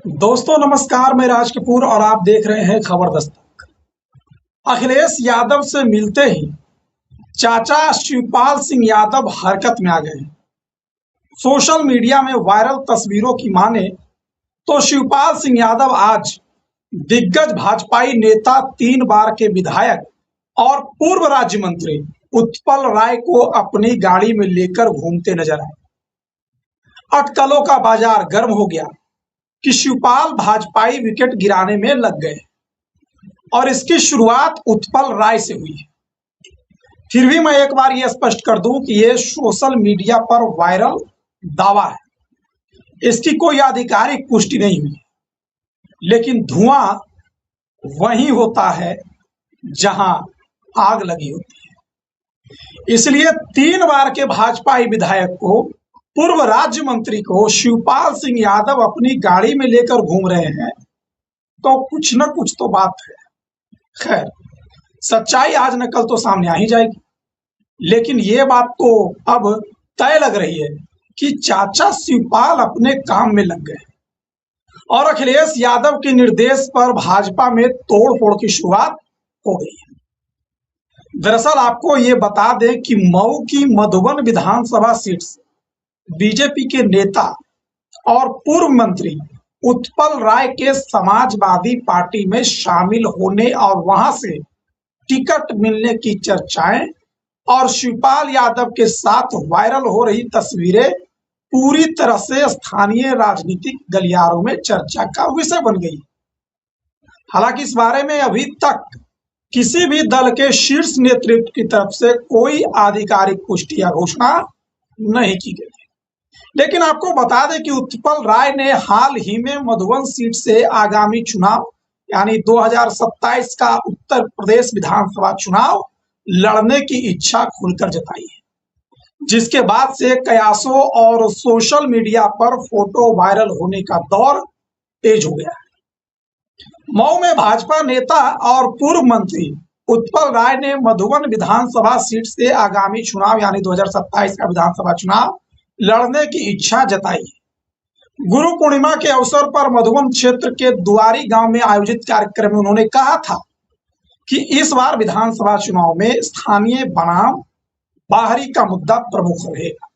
दोस्तों नमस्कार, मैं राज कपूर और आप देख रहे हैं खबर दस्तक। अखिलेश यादव से मिलते ही चाचा शिवपाल सिंह यादव हरकत में आ गए हैं। सोशल मीडिया में वायरल तस्वीरों की माने तो शिवपाल सिंह यादव आज दिग्गज भाजपाई नेता 3 बार के विधायक और पूर्व राज्य मंत्री उत्पल राय को अपनी गाड़ी में लेकर घूमते नजर आए। अटकलों का बाजार गर्म हो गया कि शिवपाल भाजपाई विकेट गिराने में लग गए और इसकी शुरुआत उत्पल राय से हुई है। फिर भी मैं एक बार यह स्पष्ट कर दूं कि यह सोशल मीडिया पर वायरल दावा है, इसकी कोई आधिकारिक पुष्टि नहीं हुई, लेकिन धुआं वहीं होता है जहां आग लगी होती है। इसलिए 3 बार के भाजपाई विधायक को, पूर्व राज्य मंत्री को शिवपाल सिंह यादव अपनी गाड़ी में लेकर घूम रहे हैं तो कुछ न कुछ तो बात है। खैर, सच्चाई आज न कल तो सामने आ ही जाएगी, लेकिन ये बात तो अब तय लग रही है कि चाचा शिवपाल अपने काम में लग गए और अखिलेश यादव के निर्देश पर भाजपा में तोड़फोड़ की शुरुआत हो गई है। दरअसल आपको ये बता दें कि मऊ की मधुबन विधानसभा सीट से बीजेपी के नेता और पूर्व मंत्री उत्पल राय के समाजवादी पार्टी में शामिल होने और वहां से टिकट मिलने की चर्चाएं और शिवपाल यादव के साथ वायरल हो रही तस्वीरें पूरी तरह से स्थानीय राजनीतिक गलियारों में चर्चा का विषय बन गई। हालांकि इस बारे में अभी तक किसी भी दल के शीर्ष नेतृत्व की तरफ से कोई आधिकारिक पुष्टि या घोषणा नहीं की गई। लेकिन आपको बता दें कि उत्पल राय ने हाल ही में मधुबन सीट से आगामी चुनाव यानी 2027 का उत्तर प्रदेश विधानसभा चुनाव लड़ने की इच्छा खुलकर जताई है, जिसके बाद से कयासों और सोशल मीडिया पर फोटो वायरल होने का दौर तेज हो गया है। मऊ में भाजपा नेता और पूर्व मंत्री उत्पल राय ने मधुबन विधानसभा सीट से आगामी चुनाव यानी 2027 का विधानसभा चुनाव लड़ने की इच्छा जताई। गुरु पूर्णिमा के अवसर पर मधुबन क्षेत्र के दुआरी गांव में आयोजित कार्यक्रम में उन्होंने कहा था कि इस बार विधानसभा चुनाव में स्थानीय बनाम बाहरी का मुद्दा प्रमुख रहेगा।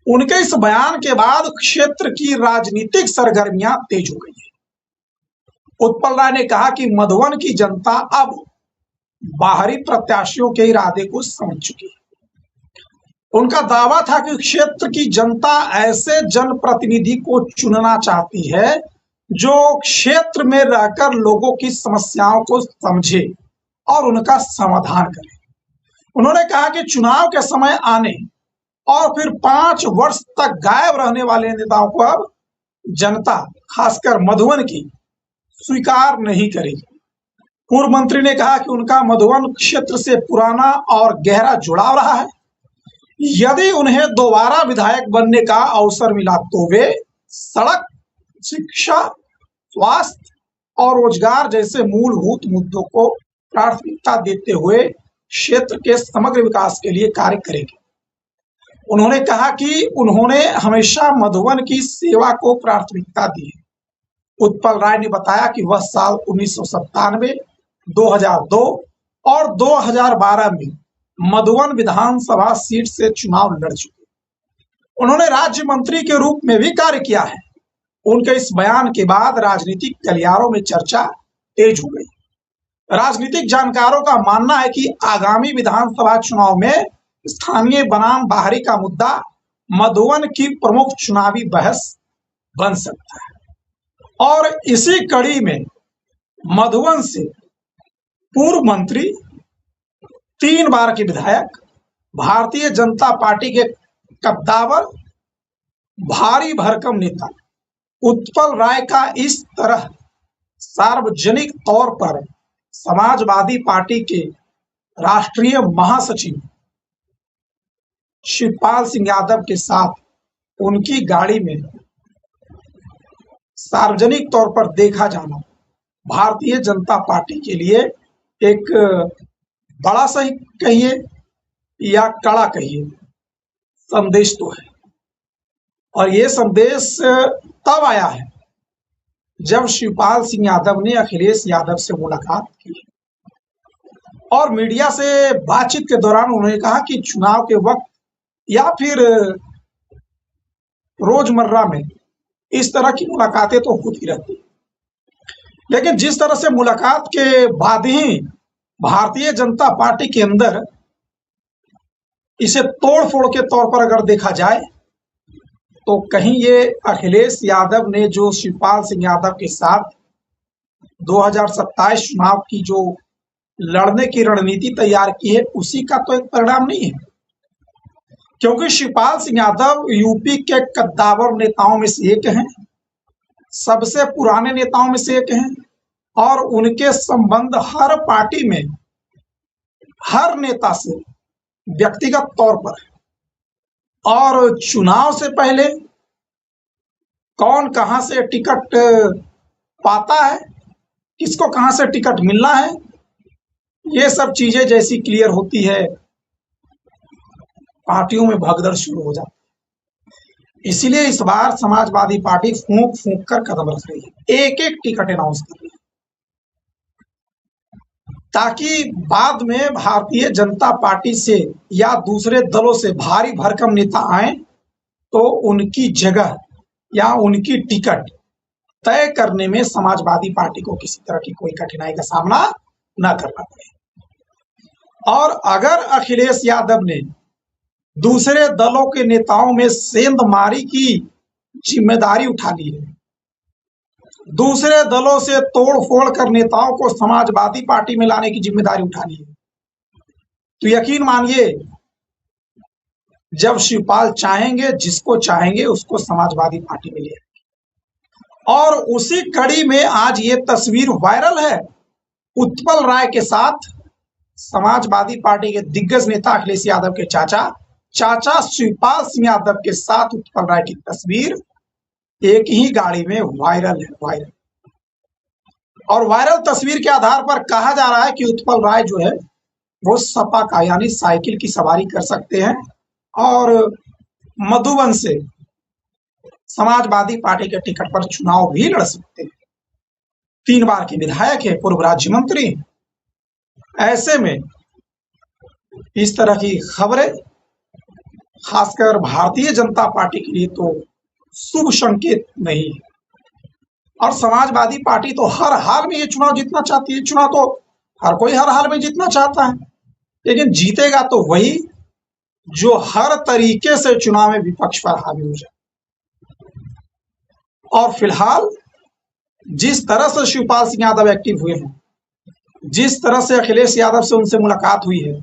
उनके इस बयान के बाद क्षेत्र की राजनीतिक सरगर्मियां तेज हो गई है। उत्पल राय ने कहा कि मधुबन की जनता अब बाहरी प्रत्याशियों के इरादे को समझ चुकी है। उनका दावा था कि क्षेत्र की जनता ऐसे जनप्रतिनिधि को चुनना चाहती है जो क्षेत्र में रहकर लोगों की समस्याओं को समझे और उनका समाधान करे। उन्होंने कहा कि चुनाव के समय आने और फिर 5 वर्ष तक गायब रहने वाले नेताओं को अब जनता, खासकर मधुबन की, स्वीकार नहीं करेगी। पूर्व मंत्री ने कहा कि उनका मधुबन क्षेत्र से पुराना और गहरा जुड़ाव रहा है। यदि उन्हें दोबारा विधायक बनने का अवसर मिला तो वे सड़क, शिक्षा, स्वास्थ्य और रोजगार जैसे मूलभूत मुद्दों को प्राथमिकता देते हुए क्षेत्र के समग्र विकास के लिए कार्य करेंगे। उन्होंने कहा कि उन्होंने हमेशा मधुबन की सेवा को प्राथमिकता दी है। उत्पल राय ने बताया कि वह साल 1997, 2002 और 2012 में मधुबन विधानसभा सीट से चुनाव लड़ चुके। उन्होंने राज्य मंत्री के रूप में भी कार्य किया है। उनके इस बयान के बाद राजनीतिक गलियारों में चर्चा तेज हो गई। राजनीतिक जानकारों का मानना है कि आगामी विधानसभा चुनाव में स्थानीय बनाम बाहरी का मुद्दा मधुबन की प्रमुख चुनावी बहस बन सकता है और इसी कड़ी में मधुबन से पूर्व मंत्री, 3 बार के विधायक, भारतीय जनता पार्टी के कद्दावर, भारी भरकम नेता उत्पल राय का इस तरह सार्वजनिक तौर पर समाजवादी पार्टी के राष्ट्रीय महासचिव शिवपाल सिंह यादव के साथ उनकी गाड़ी में सार्वजनिक तौर पर देखा जाना भारतीय जनता पार्टी के लिए एक बड़ा सही कहिए या कड़ा कहिए संदेश तो है। और ये संदेश तब आया है जब शिवपाल सिंह यादव ने अखिलेश यादव से मुलाकात की और मीडिया से बातचीत के दौरान उन्होंने कहा कि चुनाव के वक्त या फिर रोजमर्रा में इस तरह की मुलाकातें तो होती रहती, लेकिन जिस तरह से मुलाकात के बाद ही भारतीय जनता पार्टी के अंदर इसे तोड़-फोड़ के तौर पर अगर देखा जाए तो कहीं ये अखिलेश यादव ने जो शिवपाल सिंह यादव के साथ 2027 चुनाव की जो लड़ने की रणनीति तैयार की है उसी का तो एक परिणाम नहीं है, क्योंकि शिवपाल सिंह यादव यूपी के कद्दावर नेताओं में से एक हैं, सबसे पुराने नेताओं में से एक हैं और उनके संबंध हर पार्टी में हर नेता से व्यक्तिगत तौर पर है। और चुनाव से पहले कौन कहां से टिकट पाता है, किसको कहां से टिकट मिलना है, ये सब चीजें जैसी क्लियर होती है पार्टियों में भगदड़ शुरू हो जाती है। इसलिए इस बार समाजवादी पार्टी फूंक फूंक कर कदम रख रही है, एक एक टिकट अनाउंस कर रही है, ताकि बाद में भारतीय जनता पार्टी से या दूसरे दलों से भारी भरकम नेता आए तो उनकी जगह या उनकी टिकट तय करने में समाजवादी पार्टी को किसी तरह की कोई कठिनाई का सामना न करना पड़े। और अगर अखिलेश यादव ने दूसरे दलों के नेताओं में सेंधमारी की जिम्मेदारी उठा ली है, दूसरे दलों से तोड़-फोड़ कर नेताओं को समाजवादी पार्टी में लाने की जिम्मेदारी उठा ली है, तो यकीन मानिए जब शिवपाल चाहेंगे, जिसको चाहेंगे उसको समाजवादी पार्टी में ले आएंगे। और उसी कड़ी में आज ये तस्वीर वायरल है उत्पल राय के साथ समाजवादी पार्टी के दिग्गज नेता अखिलेश यादव के चाचा शिवपाल सिंह यादव के साथ उत्पल राय की तस्वीर एक ही गाड़ी में वायरल है। और वायरल तस्वीर के आधार पर कहा जा रहा है कि उत्पल राय जो है वो सपा का यानी साइकिल की सवारी कर सकते हैं और मधुबन से समाजवादी पार्टी के टिकट पर चुनाव भी लड़ सकते हैं। 3 बार के विधायक है, पूर्व राज्य मंत्री। ऐसे में इस तरह की खबरें खासकर भारतीय जनता पार्टी के लिए तो शुभ संकेत नहीं है। और समाजवादी पार्टी तो हर हाल में ये चुनाव जीतना चाहती है। चुनाव तो हर कोई हर हाल में जीतना चाहता है, लेकिन जीतेगा तो वही जो हर तरीके से चुनाव में विपक्ष पर हावी हो जाए। और फिलहाल जिस तरह से शिवपाल सिंह यादव एक्टिव हुए हैं, जिस तरह से अखिलेश यादव से उनसे मुलाकात हुई है,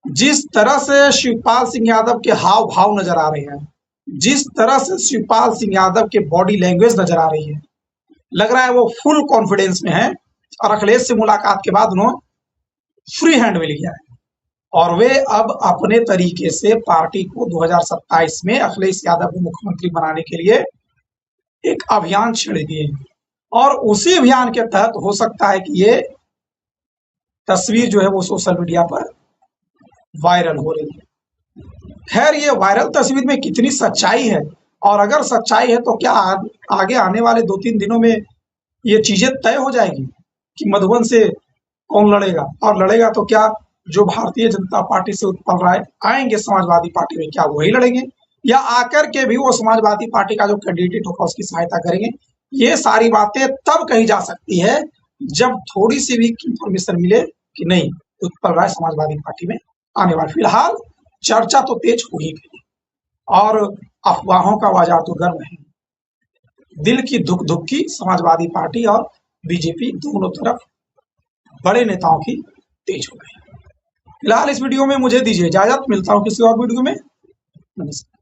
जिस तरह से शिवपाल सिंह यादव के हाव भाव नजर आ रहे हैं, जिस तरह से शिवपाल सिंह यादव के बॉडी लैंग्वेज नजर आ रही है, लग रहा है वो फुल कॉन्फिडेंस में है। और अखिलेश से मुलाकात के बाद उन्होंने फ्री हैंड में लिया है और वे अब अपने तरीके से पार्टी को 2027 में अखिलेश यादव को मुख्यमंत्री बनाने के लिए एक अभियान छेड़ दिए हैं। और उसी अभियान के तहत हो सकता है कि ये तस्वीर जो है वो सोशल मीडिया पर वायरल हो रही है। खैर, ये वायरल तस्वीर में कितनी सच्चाई है और अगर सच्चाई है तो क्या आगे आने वाले 2-3 दिनों में ये चीजें तय हो जाएगी कि मधुबन से कौन लड़ेगा, और लड़ेगा तो क्या जो भारतीय जनता पार्टी से उत्पल राय आएंगे समाजवादी पार्टी में, क्या वही लड़ेंगे या आकर के भी वो समाजवादी पार्टी का जो कैंडिडेट होगा उसकी सहायता करेंगे। ये सारी बातें तब कही जा सकती है जब थोड़ी सी भी इंफॉर्मेशन मिले कि नहीं उत्पल राय समाजवादी पार्टी में आने वाले। फिलहाल चर्चा तो तेज हो ही गई और अफवाहों का बाजार तो गर्म है। दिल की धुक धुक की समाजवादी पार्टी और बीजेपी दोनों तरफ बड़े नेताओं की तेज हो गई। फिलहाल इस वीडियो में मुझे दीजिए इजाजत, मिलता हूं किसी और वीडियो में। नमस्कार।